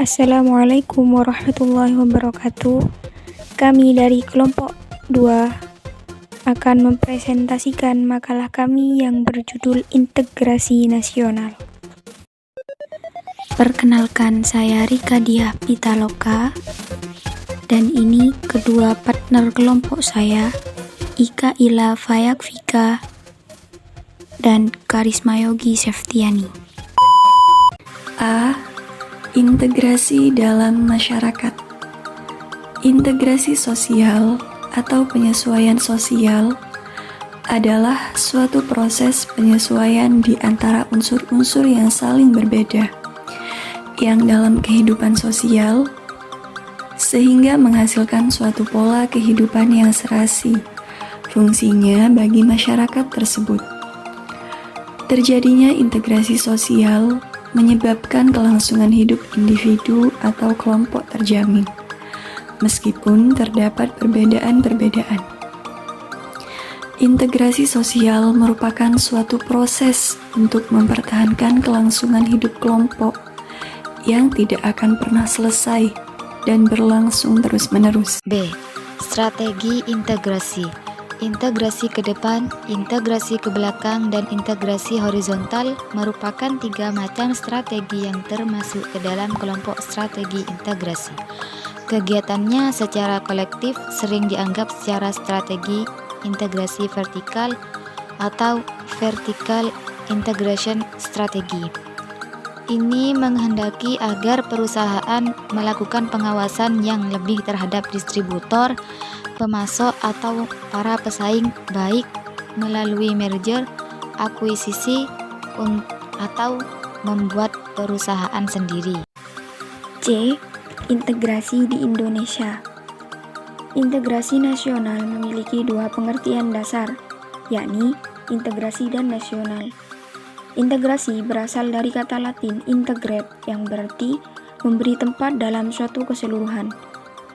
Assalamualaikum warahmatullahi wabarakatuh. Kami dari kelompok 2 akan mempresentasikan makalah kami yang berjudul Integrasi Nasional. Perkenalkan, saya Rika Diah Pitaloka, dan ini kedua partner kelompok saya, Ika Ila Fayakfika dan Karisma Yogi Seftiani. A. Integrasi dalam masyarakat. Integrasi sosial atau penyesuaian sosial adalah suatu proses penyesuaian di antara unsur-unsur yang saling berbeda, yang dalam kehidupan sosial, sehingga menghasilkan suatu pola kehidupan yang serasi, fungsinya bagi masyarakat tersebut. Terjadinya integrasi sosial menyebabkan kelangsungan hidup individu atau kelompok terjamin, meskipun terdapat perbedaan-perbedaan. Integrasi sosial merupakan suatu proses untuk mempertahankan kelangsungan hidup kelompok yang tidak akan pernah selesai dan berlangsung terus-menerus. B. Strategi integrasi. Integrasi ke depan, integrasi ke belakang, dan integrasi horizontal merupakan 3 macam strategi yang termasuk ke dalam kelompok strategi integrasi. Kegiatannya secara kolektif sering dianggap secara strategi integrasi vertikal atau vertical integration strategy. Ini menghendaki agar perusahaan melakukan pengawasan yang lebih terhadap distributor, pemasok, atau para pesaing, baik melalui merger, akuisisi, atau membuat perusahaan sendiri. C. Integrasi di Indonesia. Integrasi nasional memiliki 2 pengertian dasar, yakni integrasi dan nasional. Integrasi berasal dari kata Latin integrate, yang berarti memberi tempat dalam suatu keseluruhan.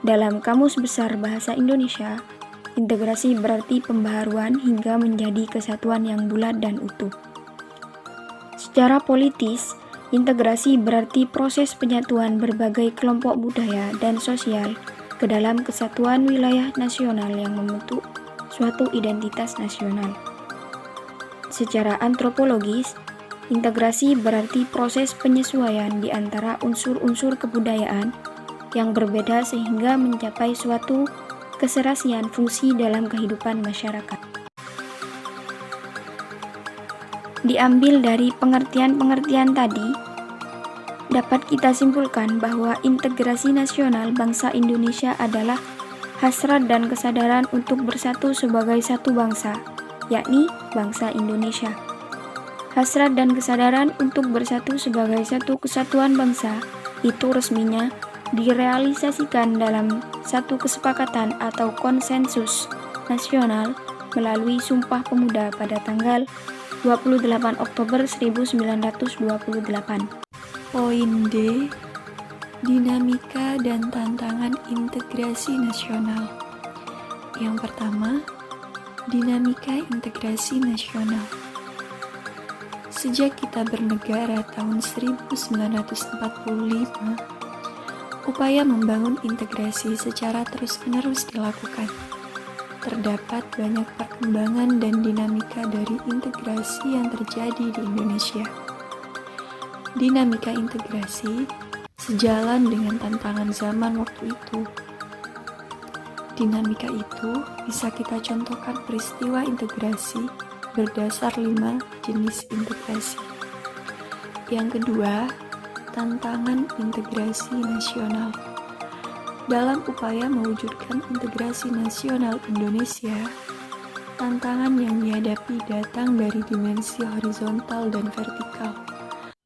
Dalam Kamus Besar Bahasa Indonesia, integrasi berarti pembaharuan hingga menjadi kesatuan yang bulat dan utuh. Secara politis, integrasi berarti proses penyatuan berbagai kelompok budaya dan sosial ke dalam kesatuan wilayah nasional yang membentuk suatu identitas nasional. Secara antropologis, integrasi berarti proses penyesuaian di antara unsur-unsur kebudayaan yang berbeda sehingga mencapai suatu keserasian fungsi dalam kehidupan masyarakat. Diambil dari pengertian-pengertian tadi, dapat kita simpulkan bahwa integrasi nasional bangsa Indonesia adalah hasrat dan kesadaran untuk bersatu sebagai satu bangsa, yakni bangsa Indonesia. Hasrat dan kesadaran untuk bersatu sebagai satu kesatuan bangsa itu resminya direalisasikan dalam satu kesepakatan atau konsensus nasional melalui Sumpah Pemuda pada tanggal 28 Oktober 1928. Poin D. Dinamika dan tantangan integrasi nasional. Yang pertama, dinamika integrasi nasional. Sejak kita bernegara tahun 1945, upaya membangun integrasi secara terus-menerus dilakukan. Terdapat banyak perkembangan dan dinamika dari integrasi yang terjadi di Indonesia. Dinamika integrasi sejalan dengan tantangan zaman waktu itu. Dinamika itu bisa kita contohkan peristiwa integrasi berdasar 5 jenis integrasi. Yang kedua, tantangan integrasi nasional. Dalam upaya mewujudkan integrasi nasional Indonesia, tantangan yang dihadapi datang dari dimensi horizontal dan vertikal.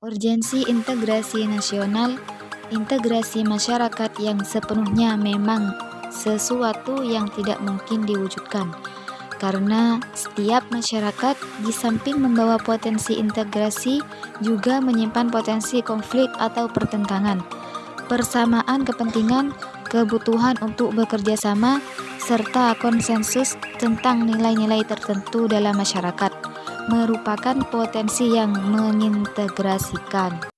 Urgensi integrasi nasional. Integrasi masyarakat yang sepenuhnya memang sesuatu yang tidak mungkin diwujudkan, karena setiap masyarakat di samping membawa potensi integrasi juga menyimpan potensi konflik atau pertentangan, persamaan kepentingan, kebutuhan untuk bekerja sama, serta konsensus tentang nilai-nilai tertentu dalam masyarakat, merupakan potensi yang mengintegrasikan.